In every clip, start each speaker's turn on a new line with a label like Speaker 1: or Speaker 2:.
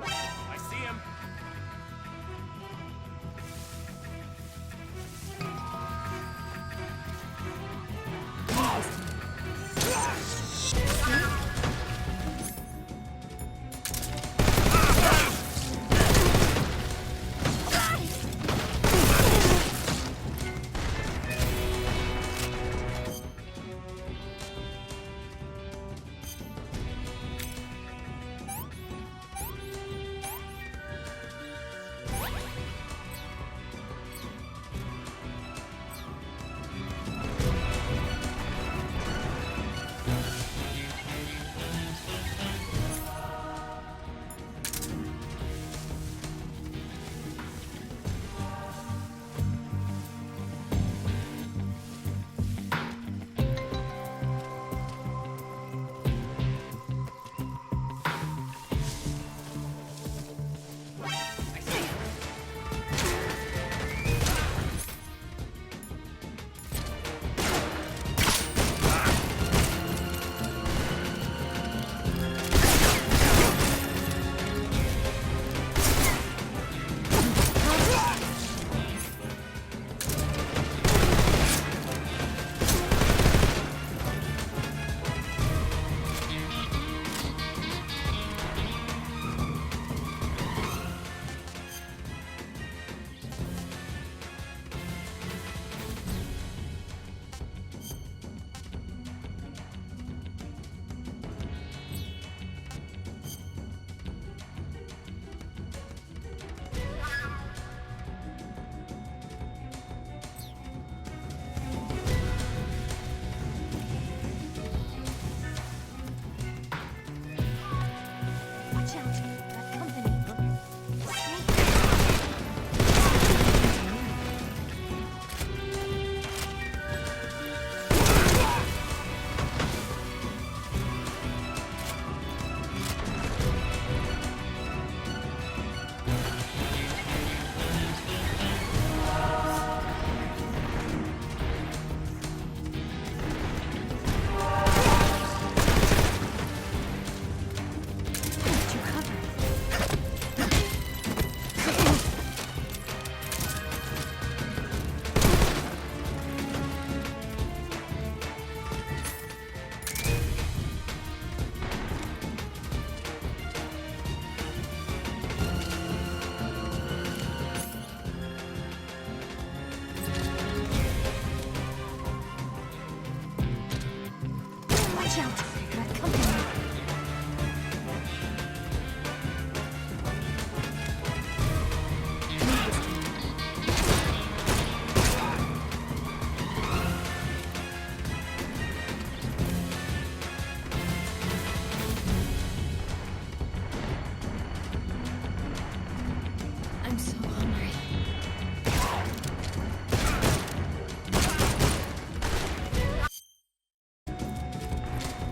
Speaker 1: I see him.
Speaker 2: Watch out. That company. Watch out. That company. I'm so hungry.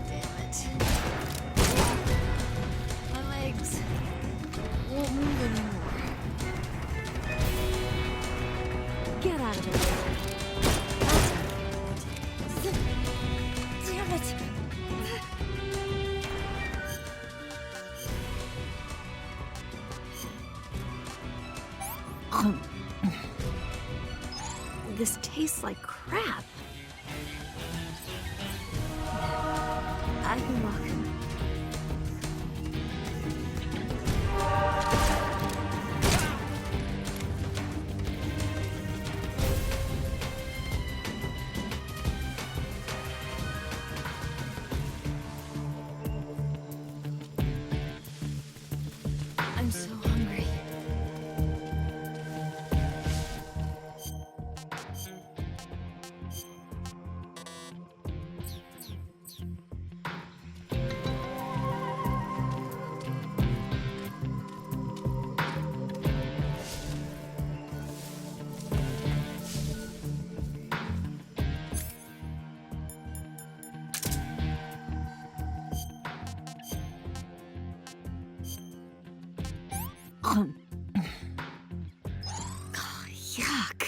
Speaker 2: Damn it. My legs won't move anymore. Get out of there. Damn it. This tastes like crap. I can walk. I'm so hungry. Yuck.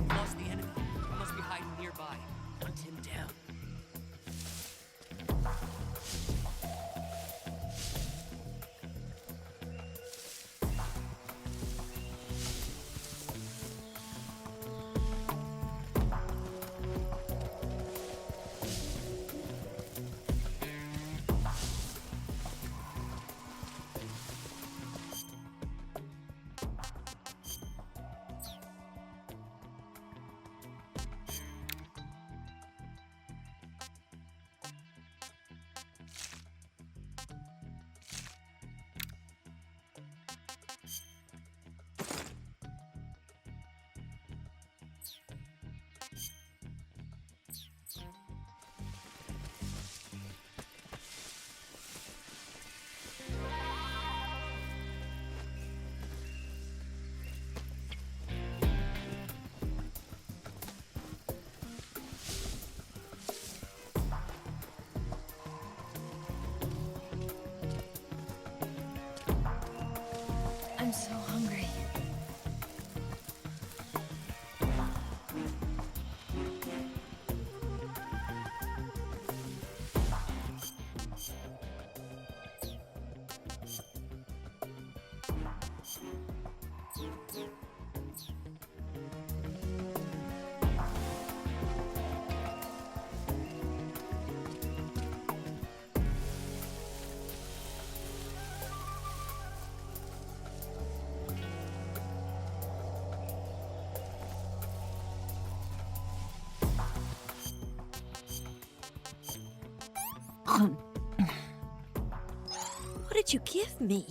Speaker 1: Lost the enemy. Must be hiding nearby.
Speaker 2: did you give me?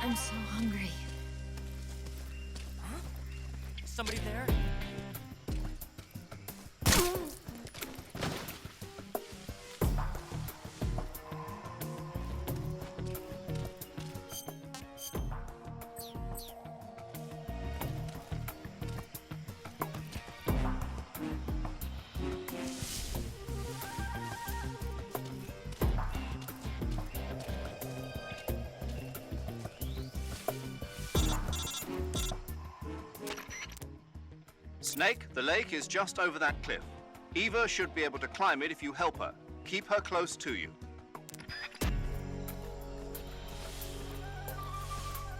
Speaker 2: I'm so hungry.
Speaker 1: Huh? Somebody there?
Speaker 3: Snake, the lake is just over that cliff. Eva should be able to climb it if you help her. Keep her close to you.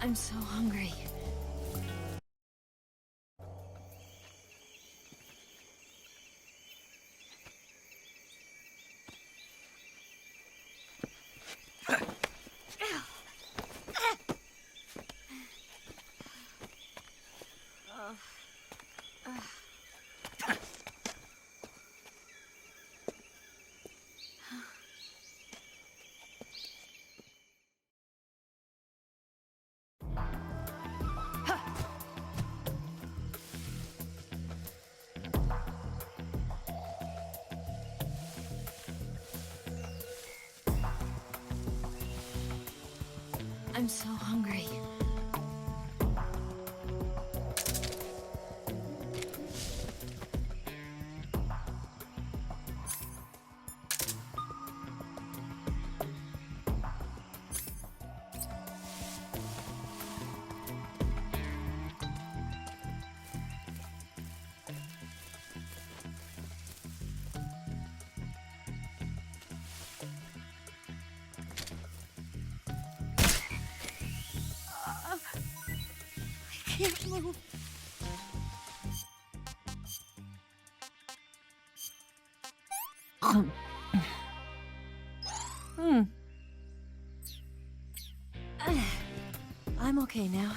Speaker 2: I'm so hungry. I'm so hungry. I can't move. I'm okay now.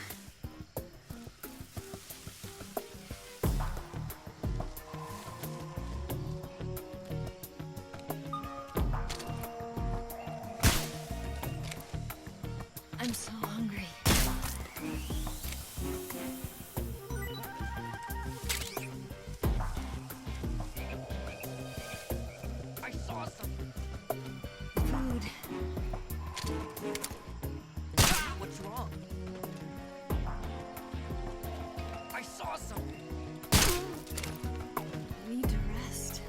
Speaker 2: I'm so hungry.
Speaker 1: I saw something.
Speaker 2: Food.
Speaker 1: Ah, what's wrong? I saw something.
Speaker 2: I need to rest.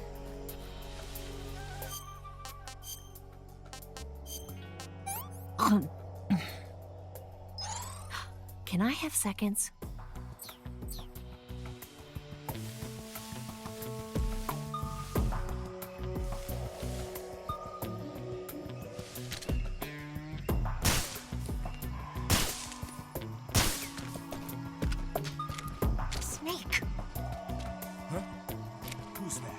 Speaker 2: Can I have seconds? Snake!
Speaker 4: Huh? Who's that?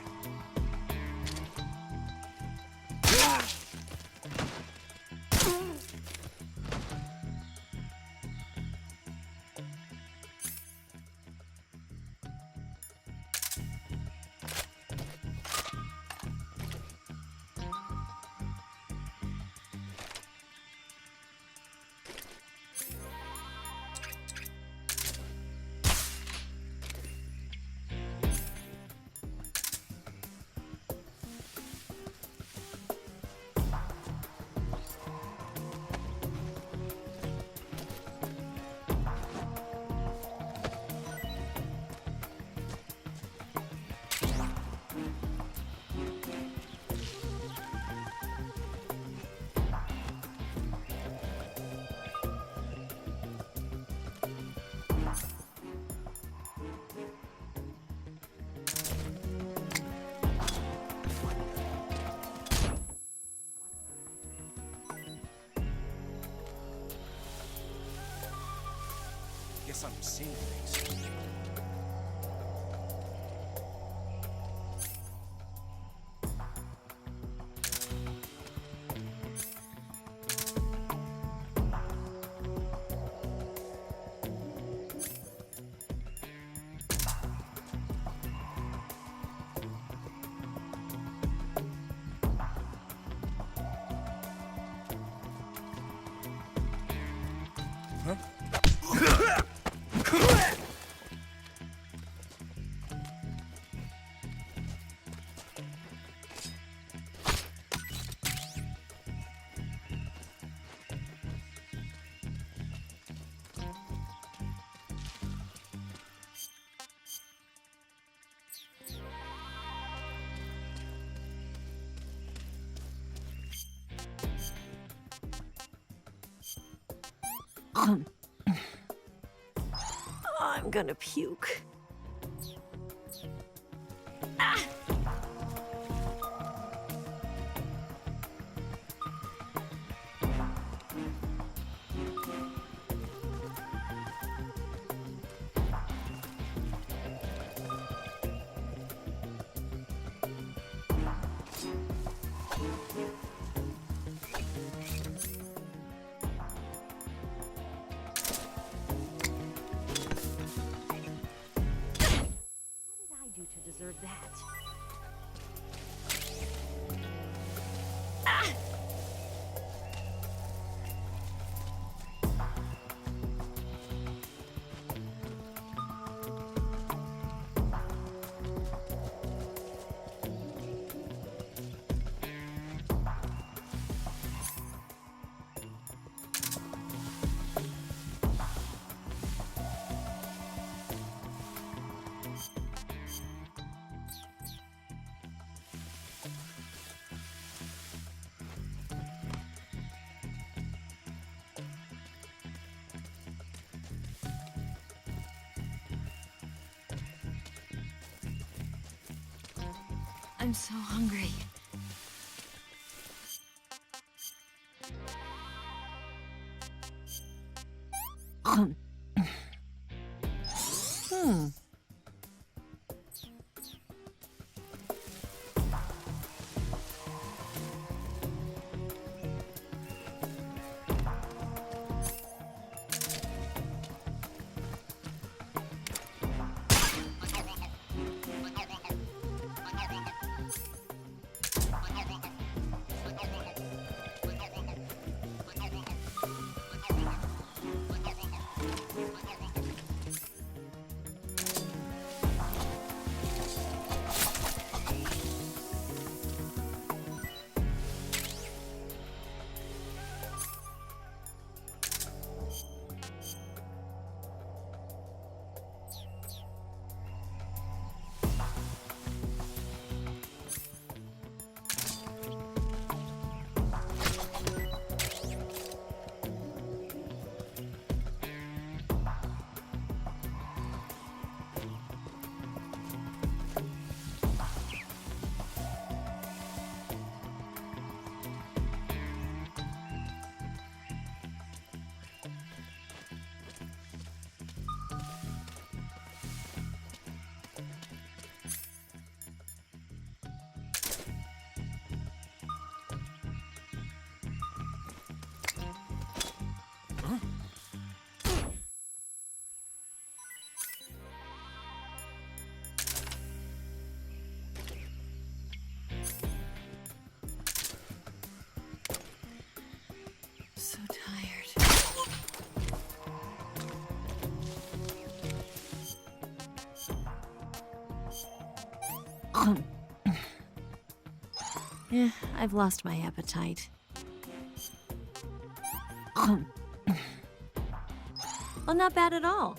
Speaker 4: Guess I'm seeing things.
Speaker 2: I'm gonna puke.
Speaker 5: To deserve that.
Speaker 2: I'm so hungry. So tired. Yeah, I've lost my appetite. Well, not bad at all.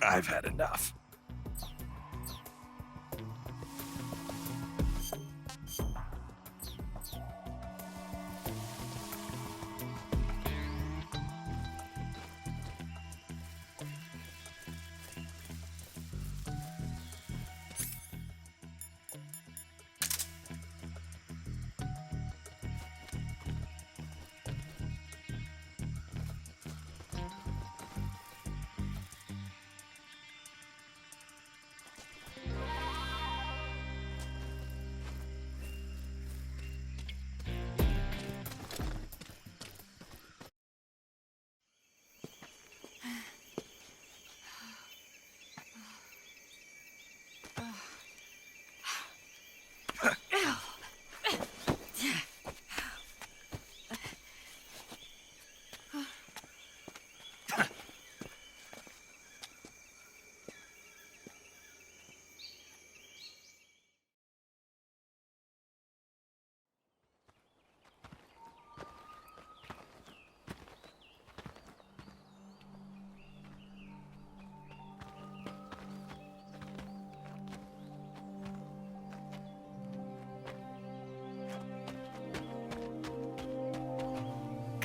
Speaker 4: I've had enough.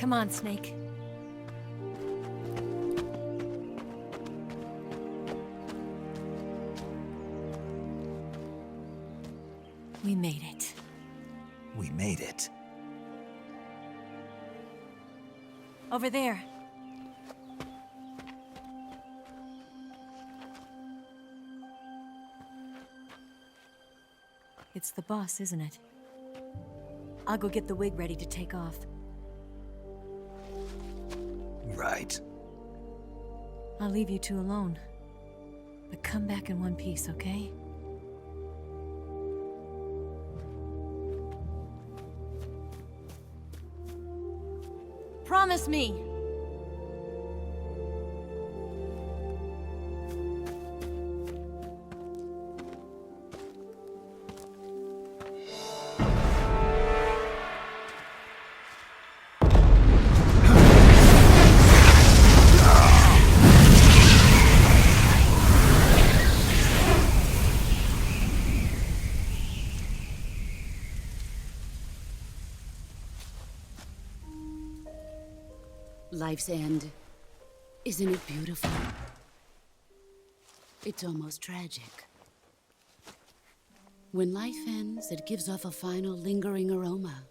Speaker 2: Come on, Snake. We made it.
Speaker 4: We made it.
Speaker 2: Over there. It's the boss, isn't it? I'll go get the wig ready to take off.
Speaker 4: Right.
Speaker 2: I'll leave you two alone. But come back in one piece, okay? Promise me!
Speaker 5: Life's end. Isn't it beautiful? It's almost tragic. When life ends, it gives off a final lingering aroma.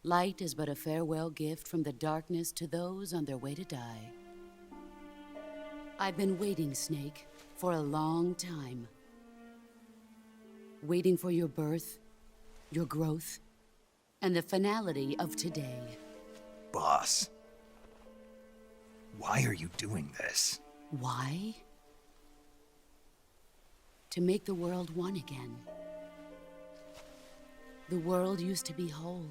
Speaker 5: Light is but a farewell gift from the darkness to those on their way to die. I've been waiting, Snake, for a long time. Waiting for your birth, your growth, and the finality of today.
Speaker 4: Boss. Why are you doing this?
Speaker 5: Why? To make the world one again. The world used to be whole.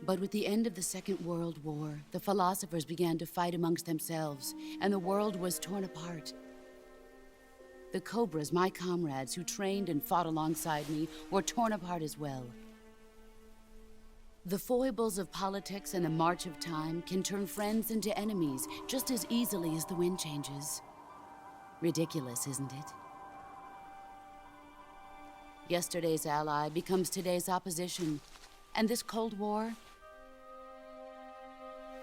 Speaker 5: But with the end of the Second World War, the philosophers began to fight amongst themselves, and the world was torn apart. The Cobras, my comrades who trained and fought alongside me, were torn apart as well. The foibles of politics and the march of time can turn friends into enemies just as easily as the wind changes. Ridiculous, isn't it? Yesterday's ally becomes today's opposition. And this Cold War?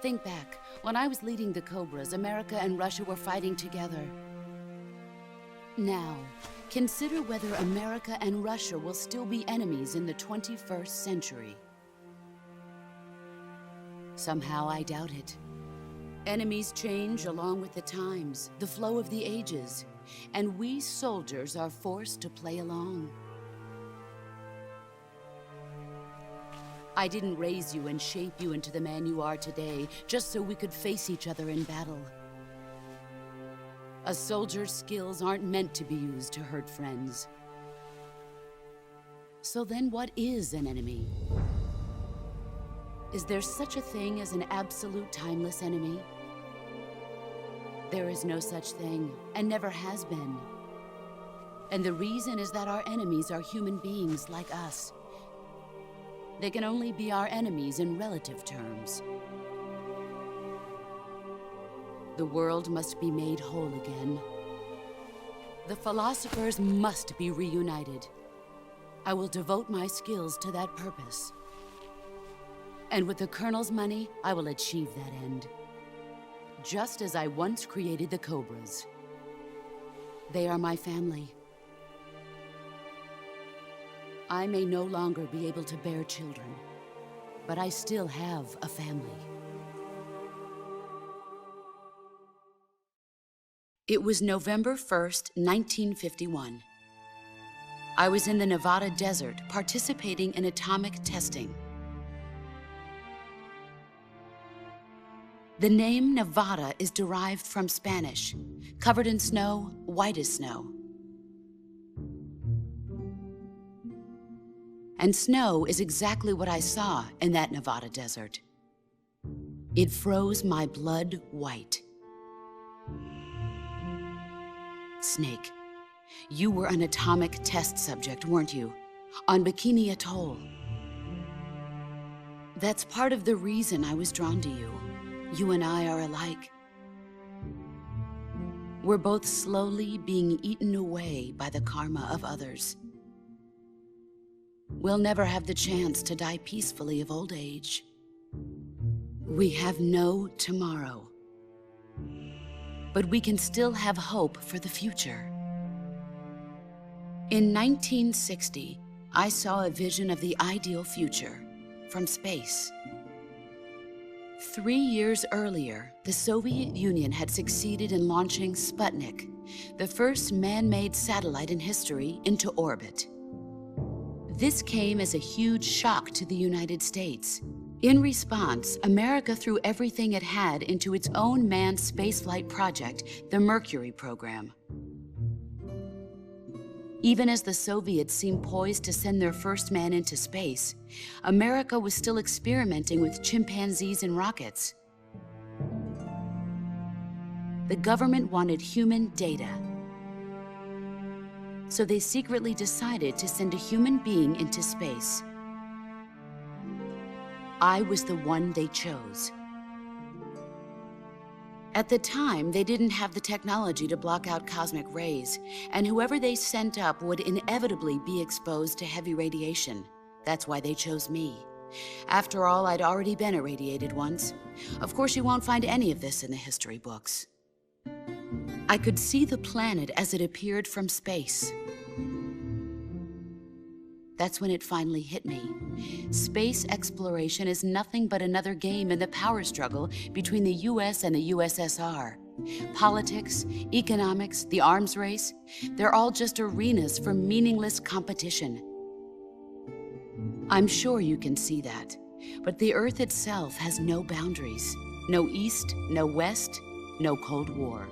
Speaker 5: Think back. When I was leading the Cobras, America and Russia were fighting together. Now, consider whether America and Russia will still be enemies in the 21st century. Somehow I doubt it. Enemies change along with the times, the flow of the ages, and we soldiers are forced to play along. I didn't raise you and shape you into the man you are today just so we could face each other in battle. A soldier's skills aren't meant to be used to hurt friends. So then what is an enemy? Is there such a thing as an absolute timeless enemy? There is no such thing, and never has been. And the reason is that our enemies are human beings like us. They can only be our enemies in relative terms. The world must be made whole again. The philosophers must be reunited. I will devote my skills to that purpose. And with the Colonel's money, I will achieve that end. Just as I once created the Cobras. They are my family. I may no longer be able to bear children, but I still have a family. It was November 1st, 1951. I was in the Nevada desert participating in atomic testing. The name Nevada is derived from Spanish, covered in snow, white as snow. And snow is exactly what I saw in that Nevada desert. It froze my blood white. Snake, you were an atomic test subject, weren't you? On Bikini Atoll. That's part of the reason I was drawn to you. You and I are alike. We're both slowly being eaten away by the karma of others. We'll never have the chance to die peacefully of old age. We have no tomorrow. But we can still have hope for the future. In 1960, I saw a vision of the ideal future from space. 3 years earlier, the Soviet Union had succeeded in launching Sputnik, the first man-made satellite in history, into orbit. This came as a huge shock to the United States. In response, America threw everything it had into its own manned spaceflight project, the Mercury program. Even as the Soviets seemed poised to send their first man into space, America was still experimenting with chimpanzees and rockets. The government wanted human data. So they secretly decided to send a human being into space. I was the one they chose. At the time, they didn't have the technology to block out cosmic rays, and whoever they sent up would inevitably be exposed to heavy radiation. That's why they chose me. After all, I'd already been irradiated once. Of course, you won't find any of this in the history books. I could see the planet as it appeared from space. That's when it finally hit me. Space exploration is nothing but another game in the power struggle between the US and the USSR. Politics, economics, the arms race, they're all just arenas for meaningless competition. I'm sure you can see that, but the Earth itself has no boundaries. No East, no West, no Cold War.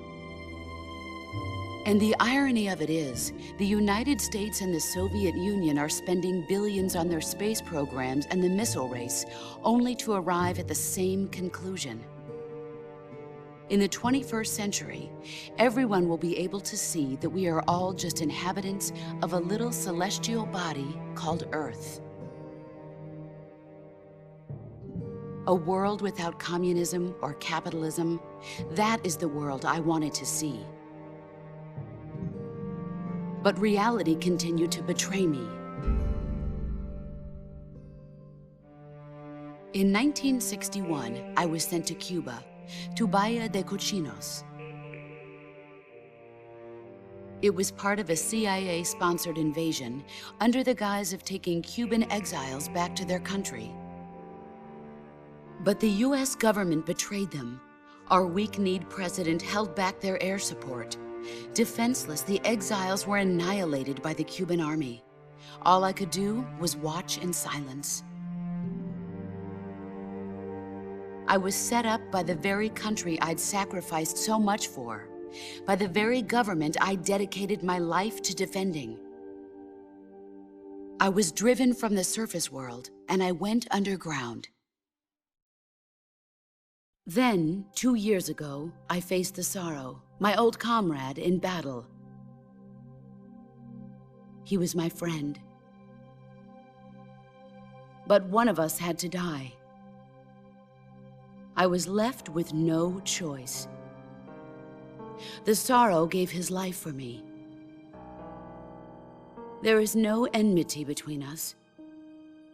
Speaker 5: And the irony of it is, the United States and the Soviet Union are spending billions on their space programs and the missile race, only to arrive at the same conclusion. In the 21st century, everyone will be able to see that we are all just inhabitants of a little celestial body called Earth. A world without communism or capitalism, that is the world I wanted to see. But reality continued to betray me. In 1961, I was sent to Cuba, to Bahia de Cochinos. It was part of a CIA-sponsored invasion under the guise of taking Cuban exiles back to their country. But the US government betrayed them. Our weak-kneed president held back their air support. Defenseless, the exiles were annihilated by the Cuban army. All I could do was watch in silence. I was set up by the very country I'd sacrificed so much for, by the very government I dedicated my life to defending. I was driven from the surface world, and I went underground. Then, 2 years ago, I faced the Sorrow, my old comrade in battle. He was my friend. But one of us had to die. I was left with no choice. The Sorrow gave his life for me. There is no enmity between us.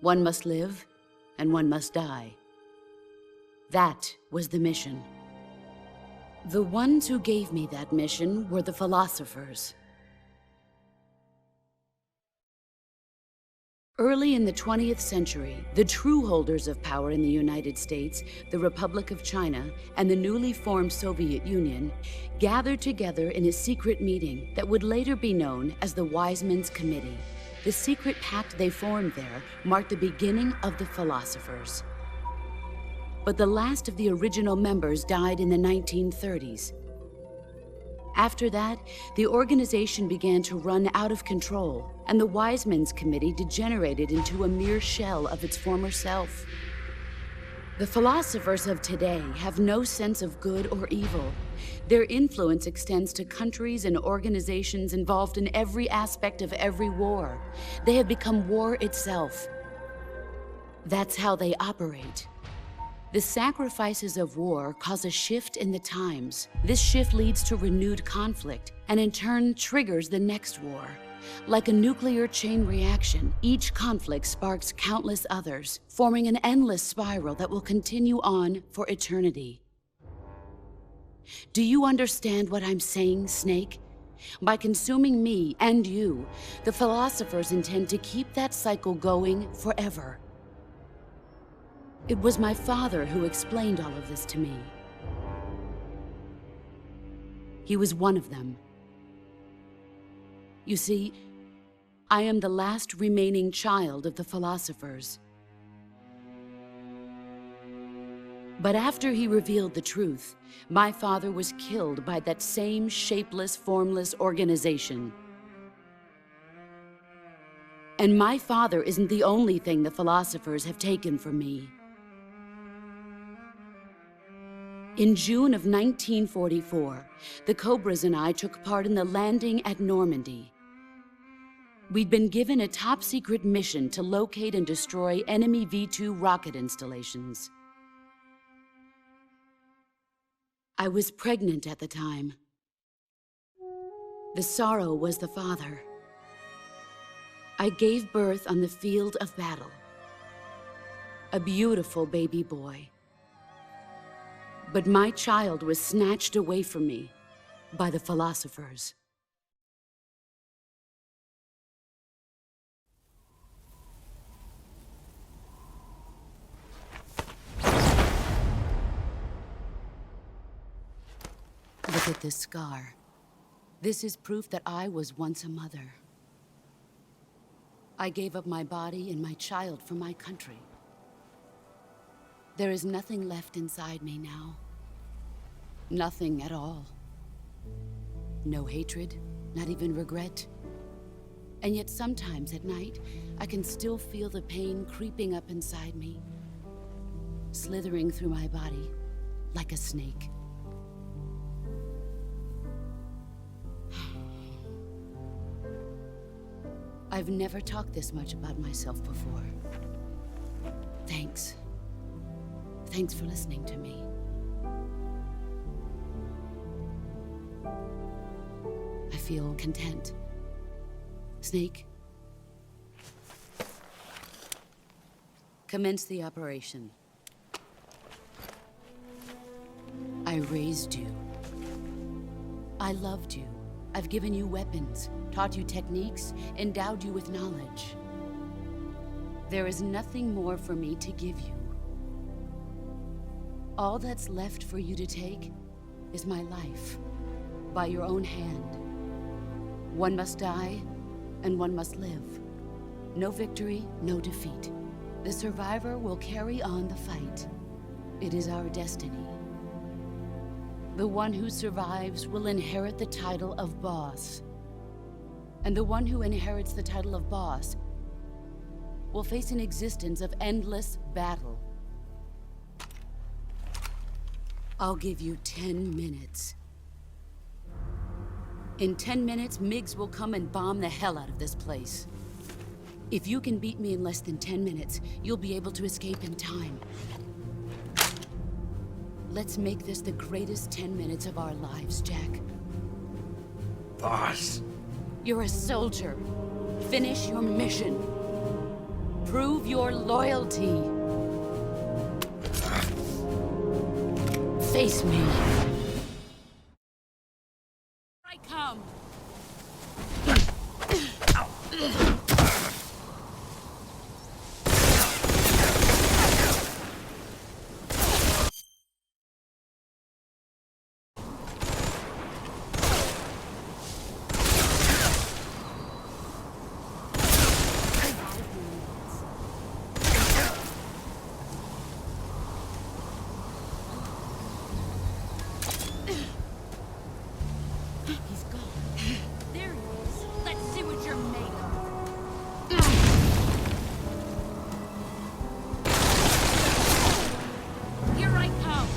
Speaker 5: One must live, and one must die. That was the mission. The ones who gave me that mission were the philosophers. Early in the 20th century, the true holders of power in the United States, the Republic of China, and the newly formed Soviet Union gathered together in a secret meeting that would later be known as the Wiseman's Committee. The secret pact they formed there marked the beginning of the philosophers. But the last of the original members died in the 1930s. After that, the organization began to run out of control, and the Wiseman's Committee degenerated into a mere shell of its former self. The philosophers of today have no sense of good or evil. Their influence extends to countries and organizations involved in every aspect of every war. They have become war itself. That's how they operate. The sacrifices of war cause a shift in the times. This shift leads to renewed conflict, and in turn triggers the next war. Like a nuclear chain reaction, each conflict sparks countless others, forming an endless spiral that will continue on for eternity. Do you understand what I'm saying, Snake? By consuming me and you, the philosophers intend to keep that cycle going forever. It was my father who explained all of this to me. He was one of them. You see, I am the last remaining child of the philosophers. But after he revealed the truth, my father was killed by that same shapeless, formless organization. And my father isn't the only thing the philosophers have taken from me. In June of 1944, the Cobras and I took part in the landing at Normandy. We'd been given a top-secret mission to locate and destroy enemy V-2 rocket installations. I was pregnant at the time. The Sorrow was the father. I gave birth on the field of battle. A beautiful baby boy. But my child was snatched away from me by the philosophers. Look at this scar. This is proof that I was once a mother. I gave up my body and my child for my country. There is nothing left inside me now. Nothing at all. No hatred, not even regret. And yet sometimes at night, I can still feel the pain creeping up inside me, slithering through my body like a snake. I've never talked this much about myself before. Thanks. Thanks for listening to me. I feel content. Snake? Commence the operation. I raised you. I loved you. I've given you weapons, taught you techniques, endowed you with knowledge. There is nothing more for me to give you. All that's left for you to take is my life, by your own hand. One must die, and one must live. No victory, no defeat. The survivor will carry on the fight. It is our destiny. The one who survives will inherit the title of boss. And the one who inherits the title of boss will face an existence of endless battle. I'll give you 10 minutes. In 10 minutes, Miggs will come and bomb the hell out of this place. If you can beat me in less than 10 minutes, you'll be able to escape in time. Let's make this the greatest 10 minutes of our lives, Jack.
Speaker 4: Boss.
Speaker 5: You're a soldier. Finish your mission. Prove your loyalty. Face me. I come. He's gone. There he is. Let's see what you're made of. Here I come.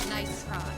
Speaker 5: Nice try.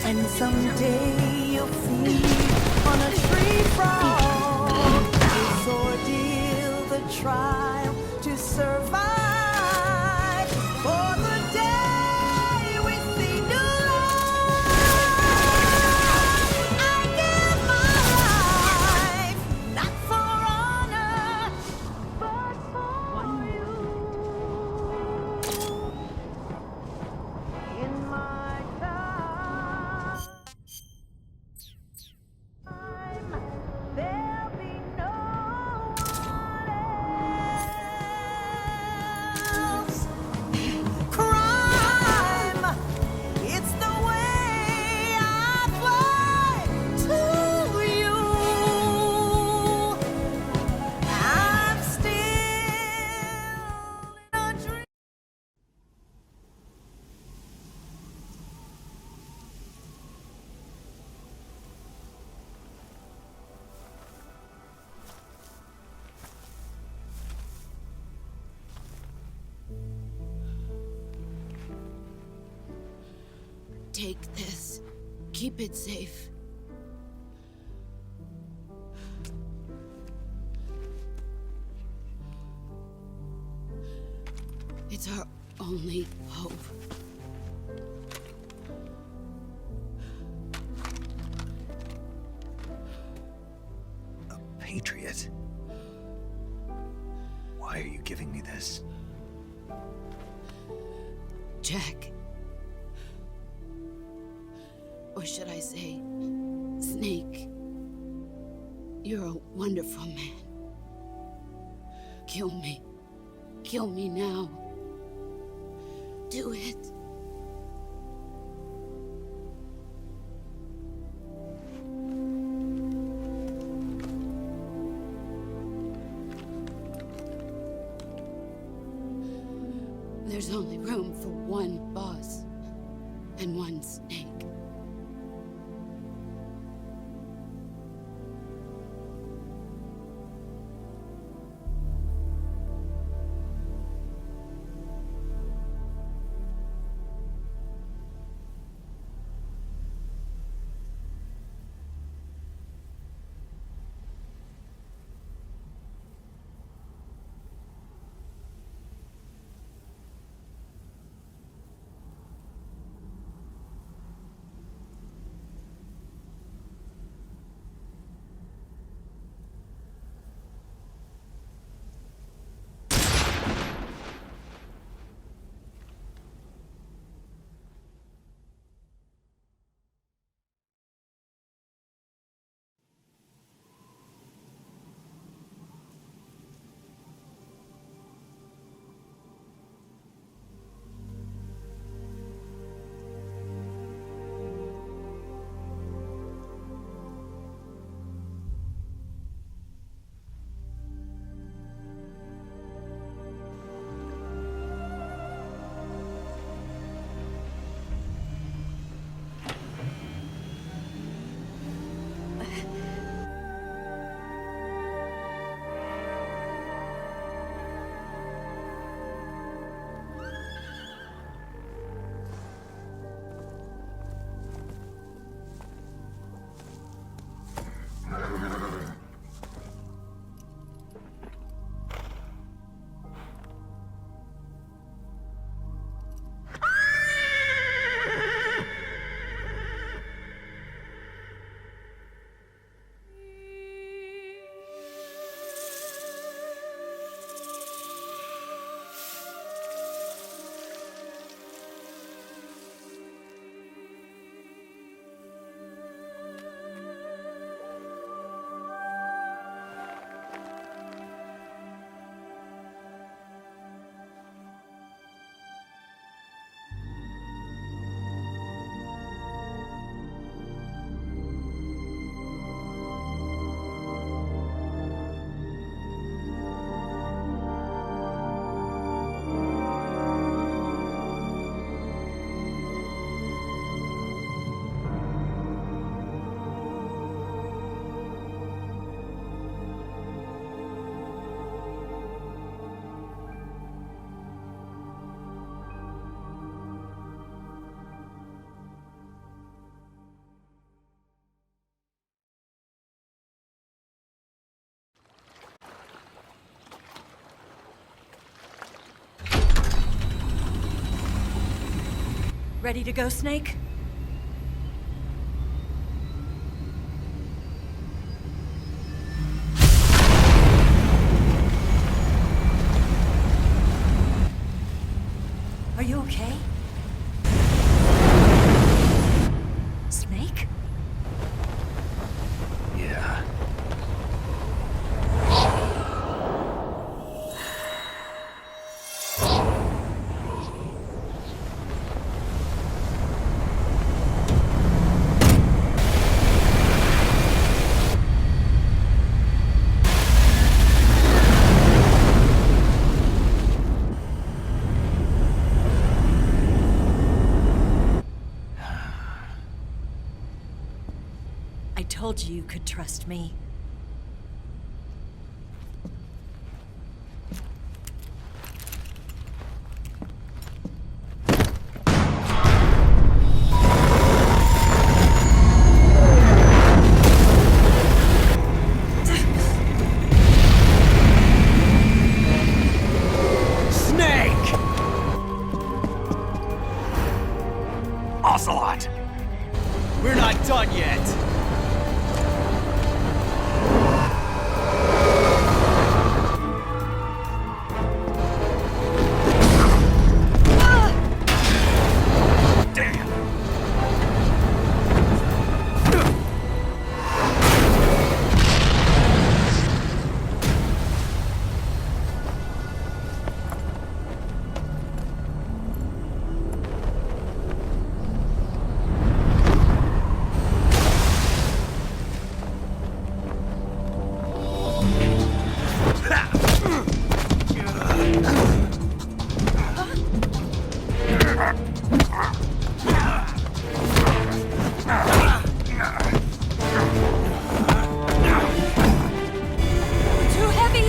Speaker 6: And someday you'll feed on a tree frog. This ordeal, the trial to survive. For the day we see new life. I give my life, not for honor, but for you. In my time, there'll be no one else. Crime, it's the way I fly to you. I'm still in a dream.
Speaker 5: Take this. Keep it safe. It's our only hope.
Speaker 4: A patriot? Why are you giving me this?
Speaker 5: Jack. Or should I say, Snake. You're a wonderful man. Kill me. Kill me now. Do it. There's only room for one boss and one snake.
Speaker 2: Ready to go, Snake? Are you okay? Snake?
Speaker 4: Yeah.
Speaker 2: I told you you could trust me.
Speaker 7: Snake! Ocelot! We're not done yet!
Speaker 2: Too heavy!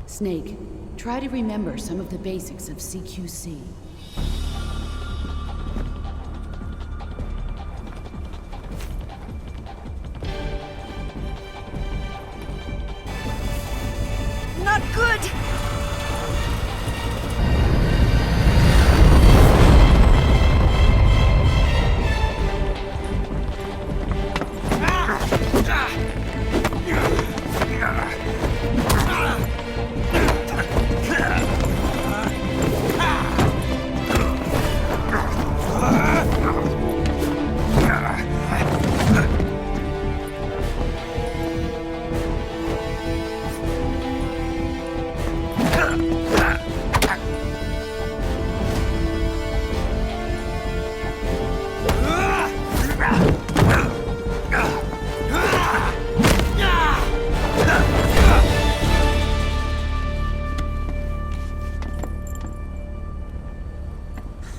Speaker 5: Snake, try to remember some of the basics of CQC.
Speaker 2: Not good!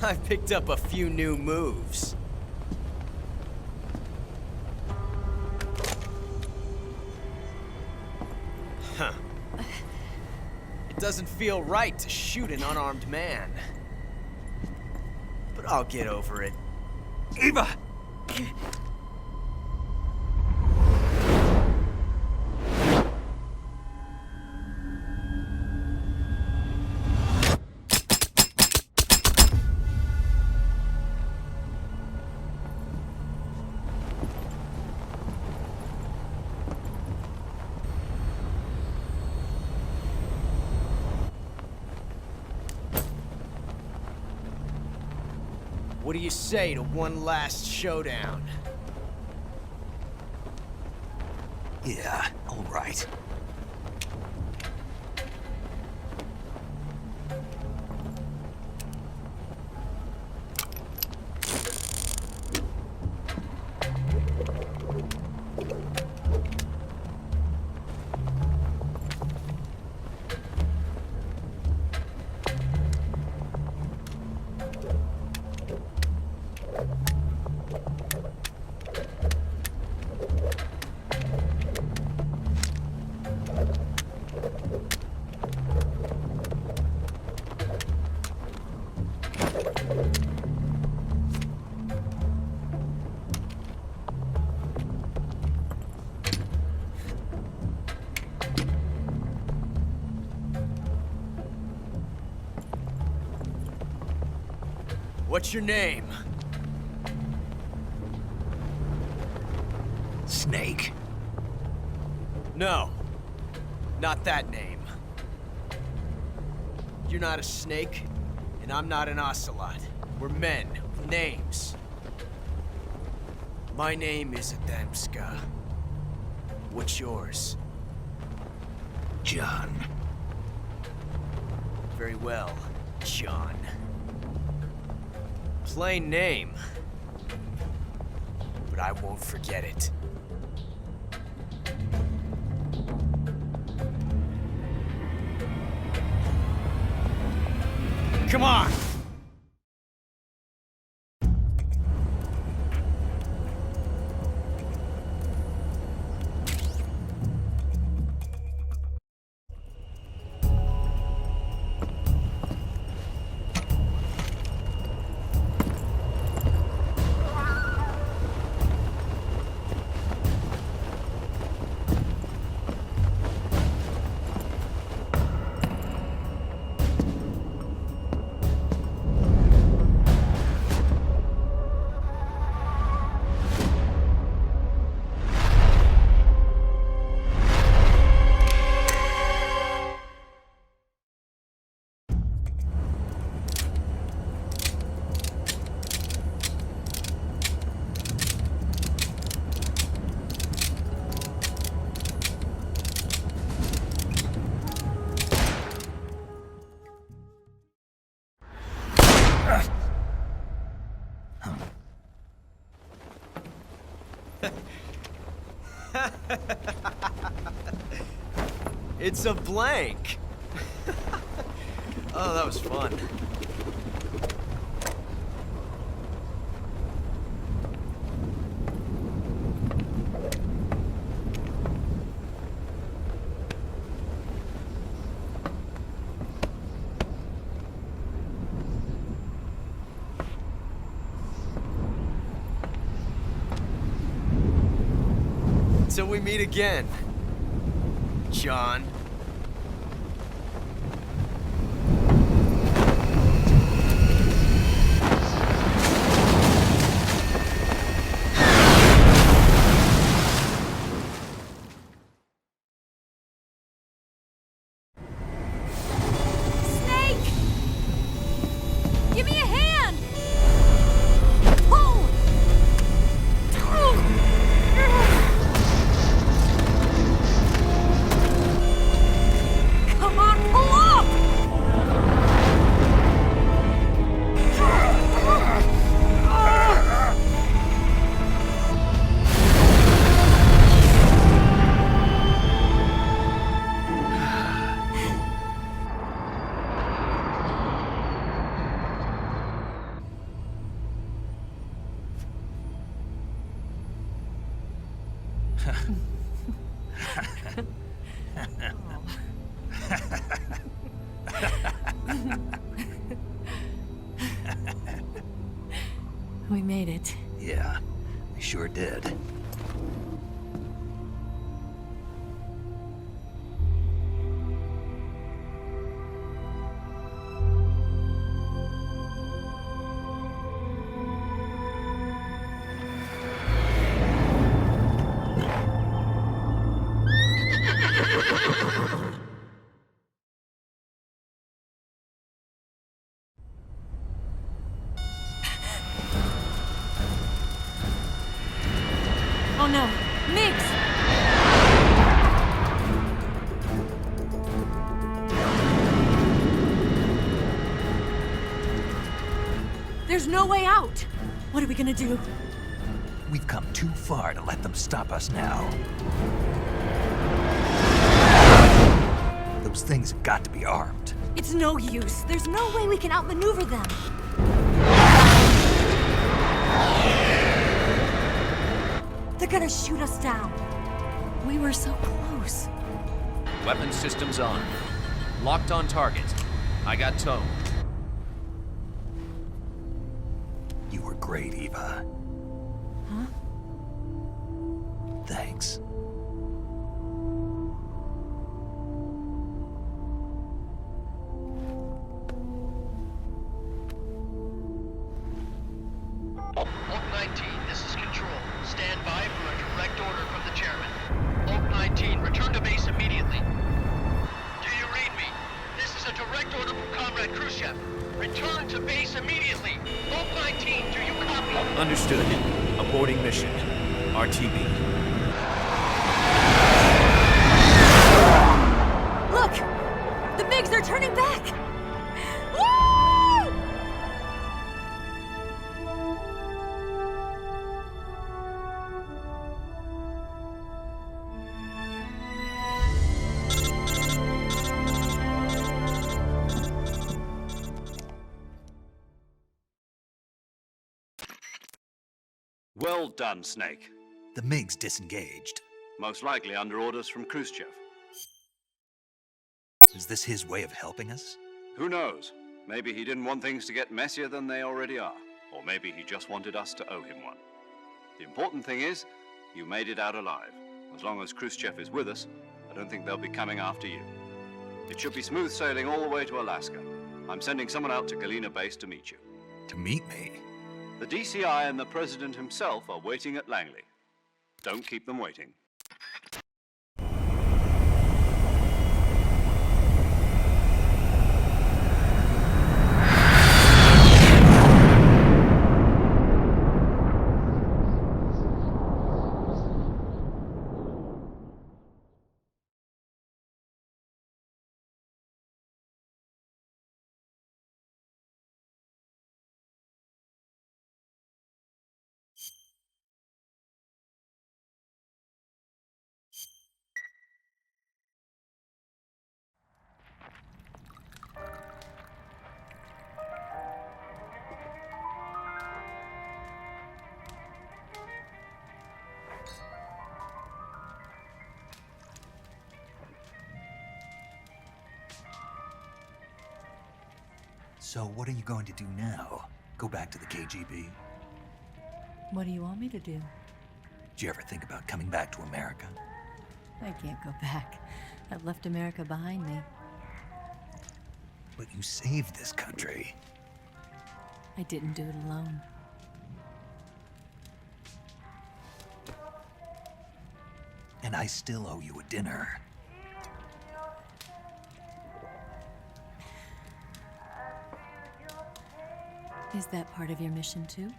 Speaker 7: I picked up a few new moves. Huh. It doesn't feel right to shoot an unarmed man. But I'll get over it. Eva! What do you say to one last showdown?
Speaker 4: Yeah, all right.
Speaker 7: What's your name?
Speaker 4: Snake.
Speaker 7: No. Not that name. You're not a snake, and I'm not an ocelot. We're men with names. My name is Adamska. What's yours?
Speaker 4: John.
Speaker 7: Very well, John. Plain name. But I won't forget it. Come on! It's a blank. Oh, that was fun. Until we meet again, John.
Speaker 2: Snake! Give me a hand! Pull! Come on, pull up! We made it.
Speaker 4: Yeah, I sure did.
Speaker 2: Oh no, Miggs! There's no way out! What are we gonna do?
Speaker 4: We've come too far to let them stop us now. Those things have got to be armed.
Speaker 2: It's no use. There's no way we can outmaneuver them. They're gonna shoot us down. We were so close.
Speaker 8: Weapon systems on. Locked on target. I got towed.
Speaker 4: great, Eva.
Speaker 2: Huh?
Speaker 4: Thanks.
Speaker 9: Oak 19, this is Control. Stand by for a direct order from the chairman. Oak 19, return to base immediately. Do you read me? This is a direct order from Comrade Khrushchev. Return to base immediately. Oak 19, do you copy?
Speaker 8: Understood. Aborting mission. RTB.
Speaker 2: Look! The MiGs are turning back! Woo!
Speaker 3: Well done, Snake.
Speaker 4: The MiG's disengaged.
Speaker 3: Most likely under orders from Khrushchev.
Speaker 4: Is this his way of helping us?
Speaker 3: Who knows? Maybe he didn't want things to get messier than they already are. Or maybe he just wanted us to owe him one. The important thing is, you made it out alive. As long as Khrushchev is with us, I don't think they'll be coming after you. It should be smooth sailing all the way to Alaska. I'm sending someone out to Galena Base to meet you.
Speaker 4: To meet me?
Speaker 3: The DCI and the President himself are waiting at Langley. Don't keep them waiting.
Speaker 4: So what are you going to do now? Go back to the KGB?
Speaker 2: What do you want me to do?
Speaker 4: Did you ever think about coming back to America?
Speaker 2: I can't go back. I've left America behind me.
Speaker 4: But you saved this country.
Speaker 2: I didn't do it alone.
Speaker 4: And I still owe you a dinner.
Speaker 2: Is that part of your mission too?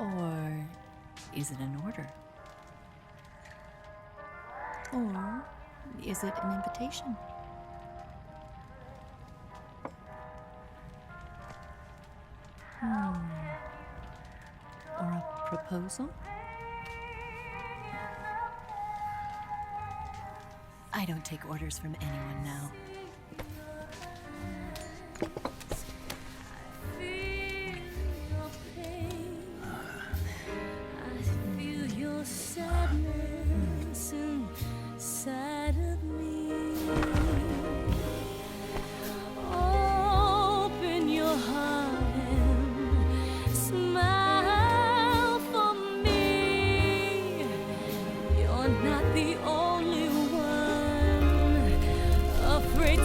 Speaker 2: Or is it an order? Or is it an invitation? Or a proposal? I don't take orders from anyone now.
Speaker 10: Not the only one afraid.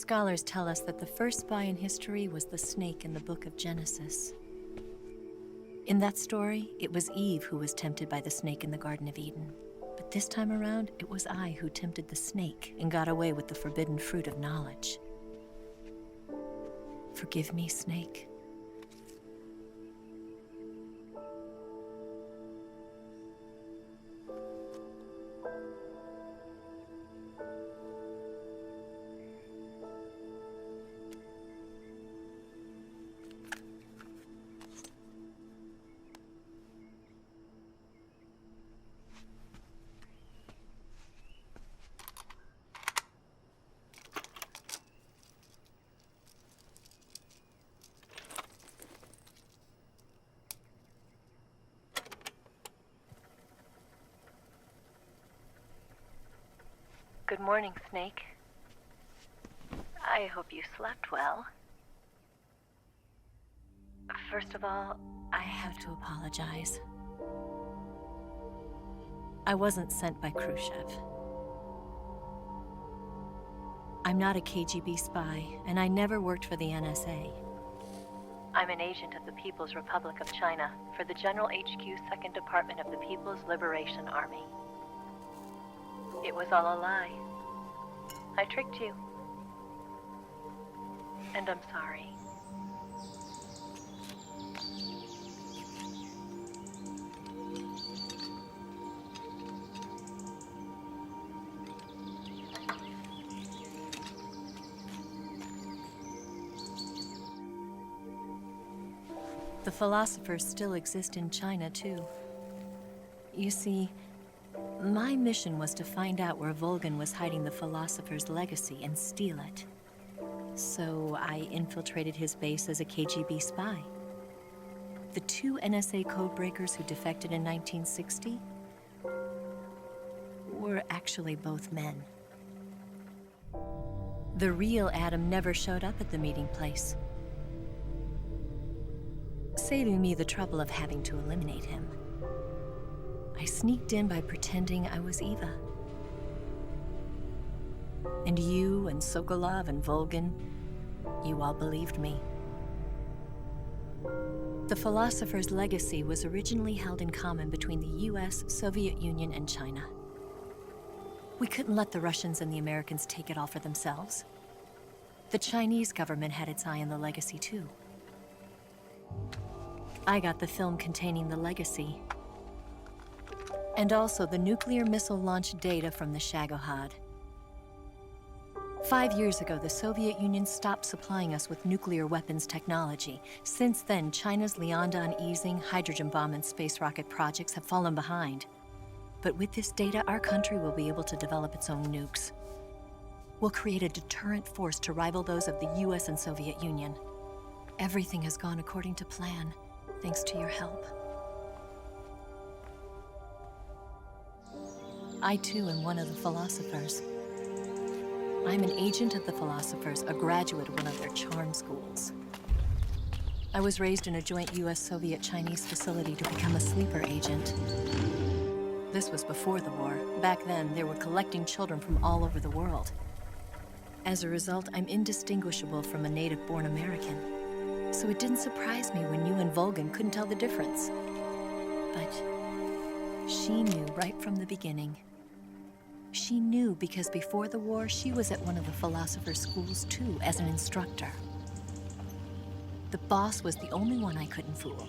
Speaker 2: Scholars tell us that the first spy in history was the snake in the book of Genesis. In that story, it was Eve who was tempted by the snake in the Garden of Eden. But this time around, it was I who tempted the snake and got away with the forbidden fruit of knowledge. Forgive me, Snake.
Speaker 10: Good morning, Snake. I hope you slept well. First of all,
Speaker 2: I have to apologize. I wasn't sent by Khrushchev. I'm not a KGB spy, and I never worked for the NSA.
Speaker 10: I'm an agent of the People's Republic of China for the General HQ 2nd Department of the People's Liberation Army. It was all a lie. I tricked you. And I'm sorry.
Speaker 2: The philosophers still exist in China, too. You see, my mission was to find out where Volgin was hiding the philosopher's legacy and steal it. So I infiltrated his base as a KGB spy. The 2 NSA codebreakers who defected in 1960 were actually both men. The real Adam never showed up at the meeting place, saving me the trouble of having to eliminate him. I sneaked in by pretending I was Eva. And you and Sokolov and Volgin, you all believed me. The philosopher's legacy was originally held in common between the US, Soviet Union, and China. We couldn't let the Russians and the Americans take it all for themselves. The Chinese government had its eye on the legacy, too. I got the film containing the legacy, and also the nuclear missile launch data from the Shagohod. 5 years ago, the Soviet Union stopped supplying us with nuclear weapons technology. Since then, China's Liaodong easing, hydrogen bomb, and space rocket projects have fallen behind. But with this data, our country will be able to develop its own nukes. We'll create a deterrent force to rival those of the US and Soviet Union. Everything has gone according to plan, thanks to your help. I, too, am one of the philosophers. I'm an agent of the philosophers, a graduate of one of their charm schools. I was raised in a joint US-Soviet-Chinese facility to become a sleeper agent. This was before the war. Back then, they were collecting children from all over the world. As a result, I'm indistinguishable from a native-born American. So it didn't surprise me when you and Volgin couldn't tell the difference. But she knew right from the beginning. She knew because before the war, she was at one of the philosopher's schools too, as an instructor. The boss was the only one I couldn't fool.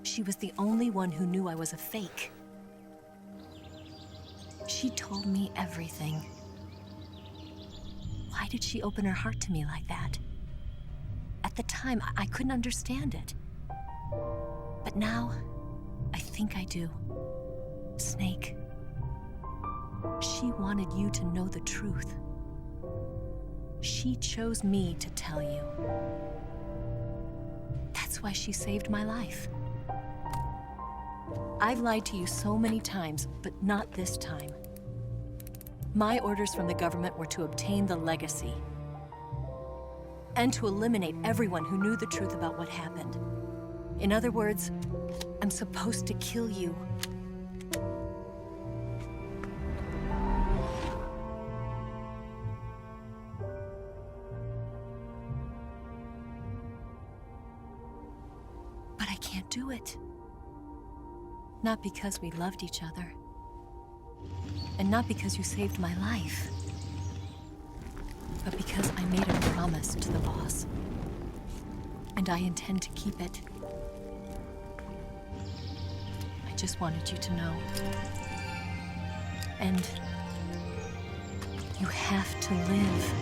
Speaker 2: She was the only one who knew I was a fake. She told me everything. Why did she open her heart to me like that? At the time, I couldn't understand it. But now, I think I do. Snake. She wanted you to know the truth. She chose me to tell you. That's why she saved my life. I've lied to you so many times, but not this time. My orders from the government were to obtain the legacy and to eliminate everyone who knew the truth about what happened. In other words, I'm supposed to kill you. can't do it. Not because we loved each other. And not because you saved my life. But because I made a promise to the boss. And I intend to keep it. I just wanted you to know. And you have to live.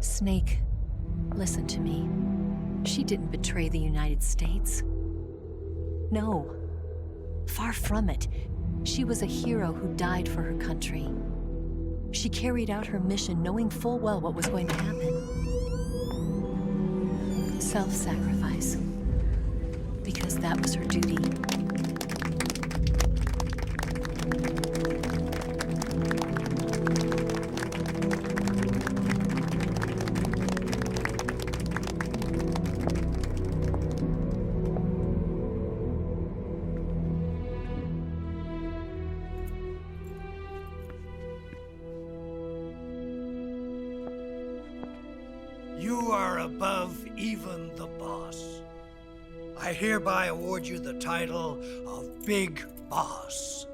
Speaker 2: Snake, listen to me. She didn't betray the United States. No. Far from it. She was a hero who died for her country. She carried out her mission knowing full well what was going to happen. Self-sacrifice. Because that was her duty.
Speaker 11: You are above even the boss. I hereby award you the title of Big Boss.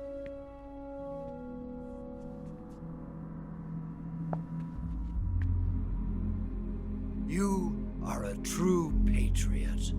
Speaker 11: You are a true patriot.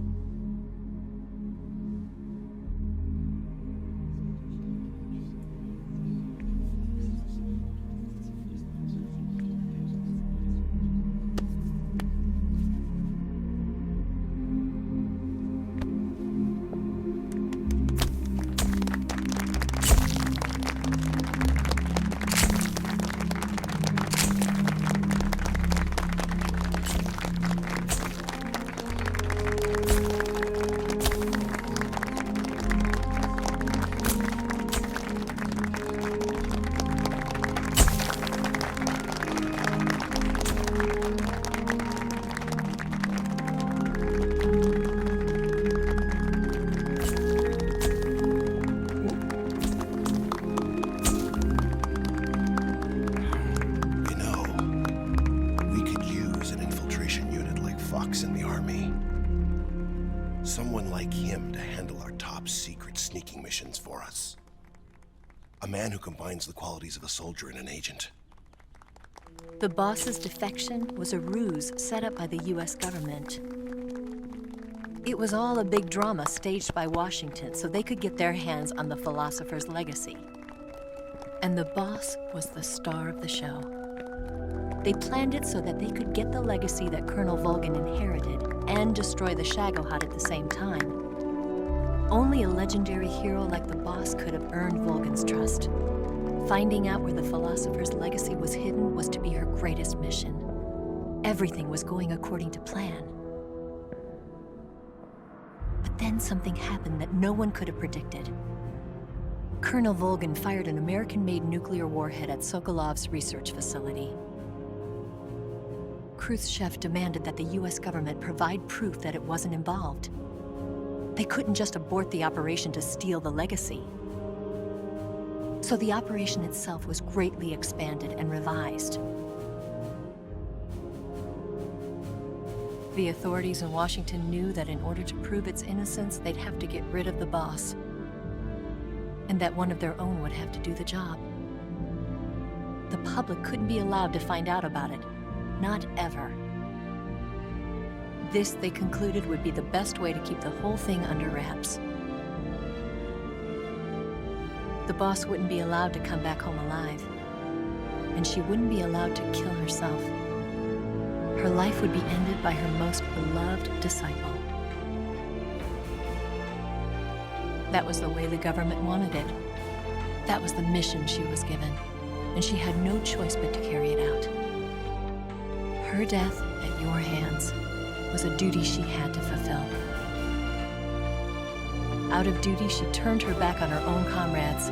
Speaker 12: Someone like him to handle our top secret sneaking missions for us. A man who combines the qualities of a soldier and an agent.
Speaker 2: The boss's defection was a ruse set up by the US government. It was all a big drama staged by Washington so they could get their hands on the philosopher's legacy. And the boss was the star of the show. They planned it so that they could get the legacy that Colonel Volgin inherited and destroy the Shagohod at the same time. Only a legendary hero like the boss could have earned Volgin's trust. Finding out where the philosopher's legacy was hidden was to be her greatest mission. Everything was going according to plan. But then something happened that no one could have predicted. Colonel Volgin fired an American-made nuclear warhead at Sokolov's research facility. Khrushchev demanded that the US government provide proof that it wasn't involved. They couldn't just abort the operation to steal the legacy. So the operation itself was greatly expanded and revised. The authorities in Washington knew that in order to prove its innocence, they'd have to get rid of the boss. And that one of their own would have to do the job. The public couldn't be allowed to find out about it. Not ever. This, they concluded, would be the best way to keep the whole thing under wraps. The boss wouldn't be allowed to come back home alive. And she wouldn't be allowed to kill herself. Her life would be ended by her most beloved disciple. That was the way the government wanted it. That was the mission she was given, and she had no choice but to carry it out. Her death at your hands was a duty she had to fulfill. Out of duty, she turned her back on her own comrades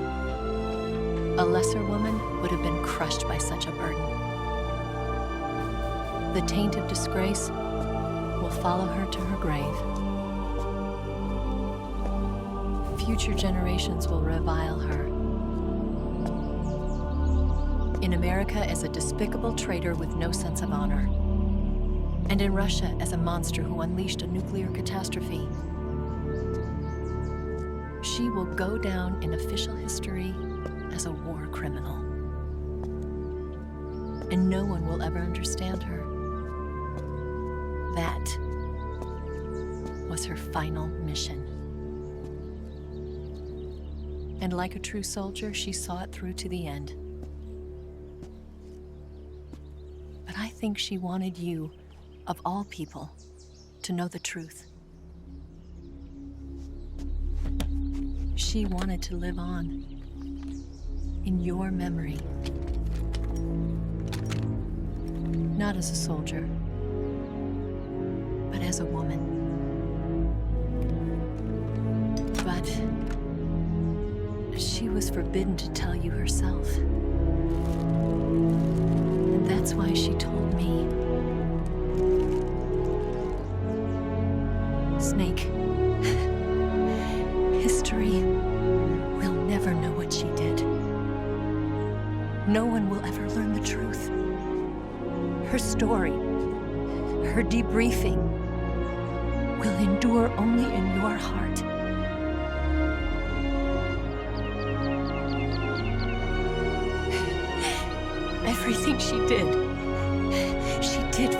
Speaker 2: A lesser woman would have been crushed by such a burden. The taint of disgrace will follow her to her grave. Future generations will revile her. In America as a despicable traitor with no sense of honor. And in Russia as a monster who unleashed a nuclear catastrophe. She will go down in official history as a war criminal. And no one will ever understand her. That was her final mission. And like a true soldier, she saw it through to the end. But I think she wanted you, of all people, to know the truth. She wanted to live on in your memory. Not as a soldier, but as a woman. But she was forbidden to tell you herself. And that's why she told me. Snake, history will never know what she did. No one will ever learn the truth. Her story, her debriefing, will endure only in your heart. Everything she did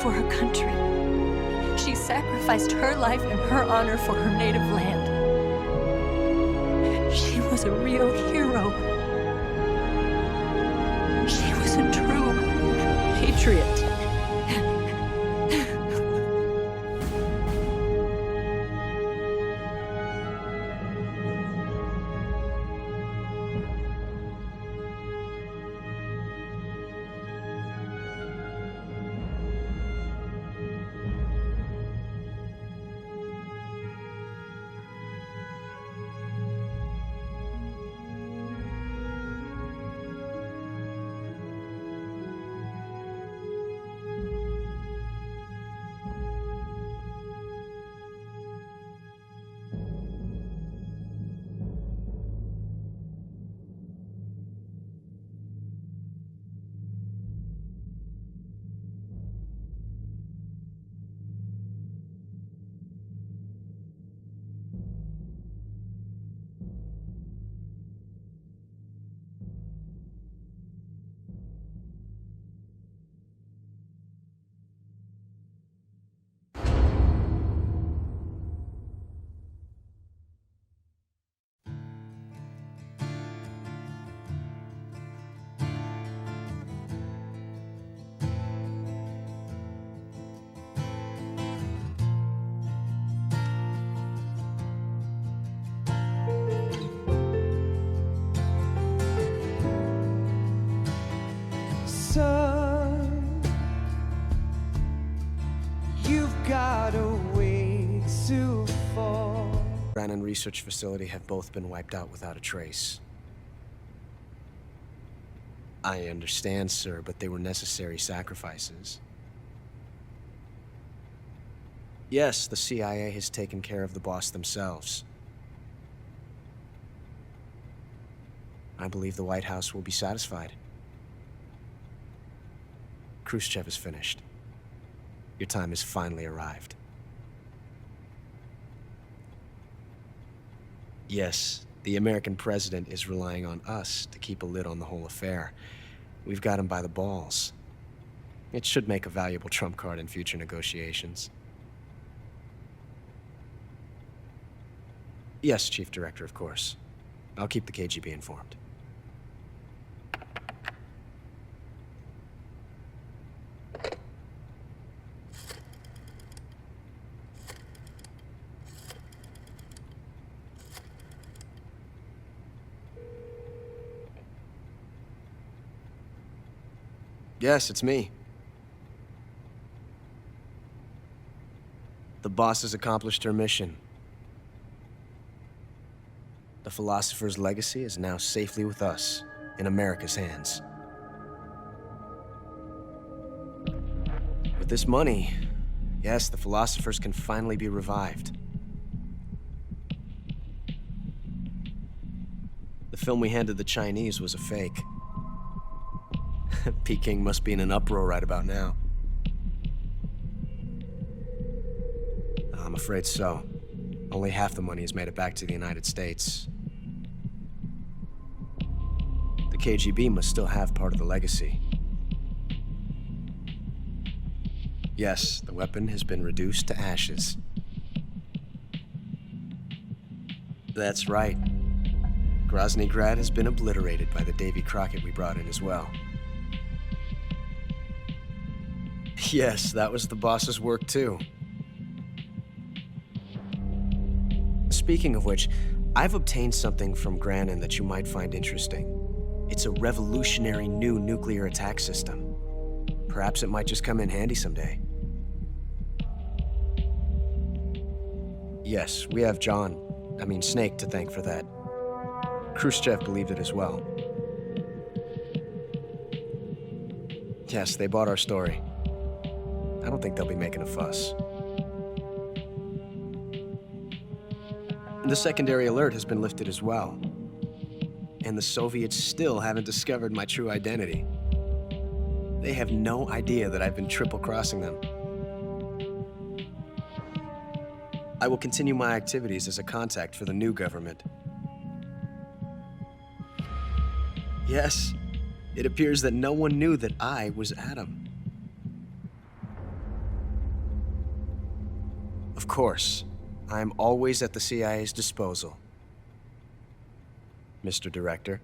Speaker 2: for her country. She sacrificed her life and her honor for her native land. She was a real hero. She was a true patriot.
Speaker 6: Son, you've got a way to fall.
Speaker 7: Brannon Research Facility have both been wiped out without a trace. I understand, sir, but they were necessary sacrifices. Yes, the CIA has taken care of the boss themselves. I believe the White House will be satisfied. Khrushchev is finished. Your time has finally arrived. Yes, the American president is relying on us to keep a lid on the whole affair. We've got him by the balls. It should make a valuable trump card in future negotiations. Yes, Chief Director, of course. I'll keep the KGB informed. Yes, it's me. The boss has accomplished her mission. The philosopher's legacy is now safely with us. in America's hands. With this money, yes, the philosophers can finally be revived. The film we handed the Chinese was a fake. Peking must be in an uproar right about now. I'm afraid so. Only half the money has made it back to the United States. The KGB must still have part of the legacy. Yes, the weapon has been reduced to ashes. That's right. Grozny Grad has been obliterated by the Davy Crockett we brought in as well. Yes, that was the boss's work too. Speaking of which, I've obtained something from Granin that you might find interesting. It's a revolutionary new nuclear attack system. Perhaps it might just come in handy someday. Yes, we have Snake to thank for that. Khrushchev believed it as well. Yes, they bought our story. I don't think they'll be making a fuss. The secondary alert has been lifted as well. And the Soviets still haven't discovered my true identity. They have no idea that I've been triple-crossing them. I will continue my activities as a contact for the new government. Yes, it appears that no one knew that I was Adam. Of course, I am always at the CIA's disposal, Mr. Director.